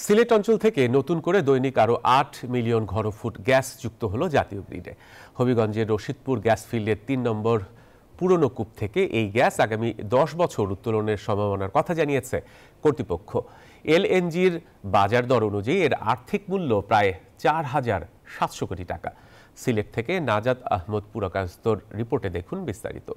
সিলেট অঞ্চল থেকে নতুন করে দৈনিক আরও ৮ মিলিয়ন ঘনফুট গ্যাস যুক্ত হলো জাতীয় গ্রিডে। হবিগঞ্জের রশিদপুর গ্যাস ফিল্ডের ৩ নম্বর পুরনো কূপ থেকে এই গ্যাস আগামী ১০ বছর উত্তোলনের সম্ভাবনার কথা জানিয়েছে কর্তৃপক্ষ। এলএনজির বাজার দর অনুযায়ী এর আর্থিক মূল্য প্রায় ৪,৭০০ কোটি টাকা। সিলেট থেকে নাজাত আহমদ পুরকায়স্তর রিপোর্টে দেখুন বিস্তারিত।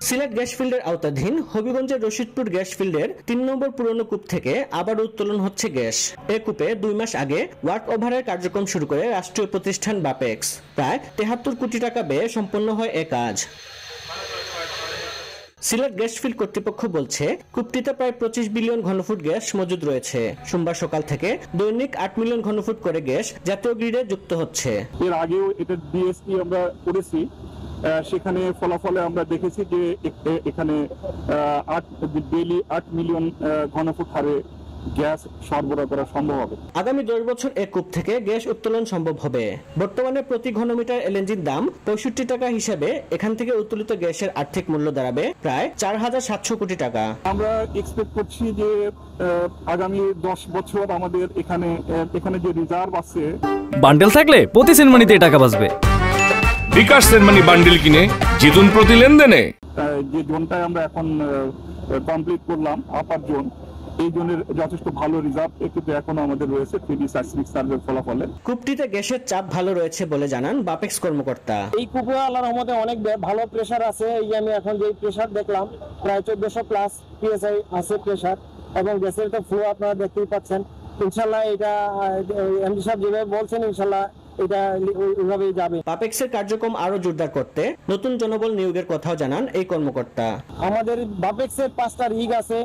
সিলেট গ্যাস ফিল্ডের আওতাধীন হবিগঞ্জের রশিদপুর গ্যাস ফিল্ডের ৩ নম্বর পুরনো কূপ থেকে আবার উত্তোলন হচ্ছে গ্যাস। এ কূপে ২ মাস আগে ওয়ার্ক ওভারের কার্যক্রম শুরু করে রাষ্ট্রীয় প্রতিষ্ঠান বাপেক্স। প্রায় ৭৩ কোটি টাকা ব্যয়ে সম্পন্ন হয় এ কাজ। সিলেট গ্যাস ফিল্ড কর্তৃপক্ষ বলছে, কূপটিতে প্রায় ২৫ বিলিয়ন ঘনফুট গ্যাস মজুদ রয়েছে। সোমবার সকাল থেকে দৈনিক ৮ মিলিয়ন ঘনফুট করে গ্যাস জাতীয় গ্রিডে যুক্ত হচ্ছে। এর আগেও এটা ডিএসপি আমরা করেছি, সেখানে ফলাফলে আমরা দেখেছি যে এখানে ৮ মিলিয়ন ঘনফুট হারে গ্যাস সরবরাহ করা সম্ভব হবে। আগামী ১০ বছর এই কূপ থেকে গ্যাস উত্তোলন সম্ভব হবে। বর্তমানে প্রতি ঘনমিটার এলএনজির দাম ৬৫ টাকা হিসাবে এখান থেকে উত্তোলিত গ্যাসের আর্থিক মূল্য দাঁড়াবে প্রায় ৪,৭০০ কোটি টাকা। আমরা এক্সপেক্ট করছি যে আগামী ১০ বছর আমাদের এখানে যে রিজার্ভ আছে, বান্ডেল থাকলে প্রতি সেনমানিতে টাকা বাঁচবে। বিকাশ সেনমানি বান্ডেল কিনে জিতুন প্রতি লেনদেনে। যে জোনটায় আমরা এখন কমপ্লিট করলাম আপার জোন, এই জোনের যথেষ্ট ভালো রিজার্ভ কিন্তু এখনো আমাদের রয়েছে 3D সাইসমিক সার্ভের ফলাফলে। কূপটিতে গ্যাসের চাপ ভালো রয়েছে বলে জানান বাপেক্স কর্মকর্তা। এই কূপে আল্লাহর রহমতে অনেক ভালো প্রেসার আছে। এই যে আমি এখন যে প্রেসার দেখলাম প্রায় ১৪০০ প্লাস পিএসআই আছে প্রেসার, এবং গ্যাসের তো ফ্লো আপনারা দেখতেই পাচ্ছেন। ইনশাল্লাহ এটা এমডি সাহেব যেভাবে বলছেন, ইনশাল্লাহ এটা ওইভাবেই যাবে। বাপেক্সের কার্যক্রম আরো জোরদার করতে নতুন জনবল নিয়োগের কথাও জানান এই কর্মকর্তা। আমাদের বাপেক্সের 5টা রিগ আছে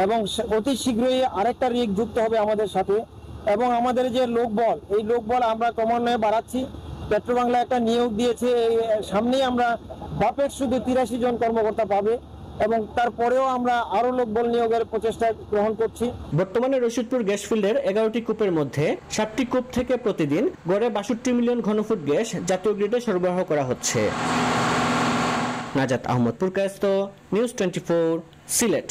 এবং অতি শীঘ্রই আরেকটা রিগ যুক্ত হবে আমাদের সাথে। এবং আমাদের যে লোকবল, এই লোকবল আমরা ক্রমান্বয়ে বাড়াচ্ছি। পেট্রোবাংলা একটা নিয়োগ দিয়েছে, সামনেই আমরা বাপেক্স শুধু ৮৩ জন কর্মকর্তা পাবে, এবং তারপরেও আমরা আরো লোকবল নিয়োগের প্রচেষ্টা গ্রহণ করছি। বর্তমানে রশিদপুর গ্যাস ফিল্ডের ১১টি কূপের মধ্যে ৭টি কূপ থেকে প্রতিদিন গড়ে ৬২ মিলিয়ন ঘনফুট গ্যাস জাতীয় গ্রিডে সরবরাহ করা হচ্ছে। নাজাত আহমদ পুরকায়স্ত, নিউজ 24, সিলেট।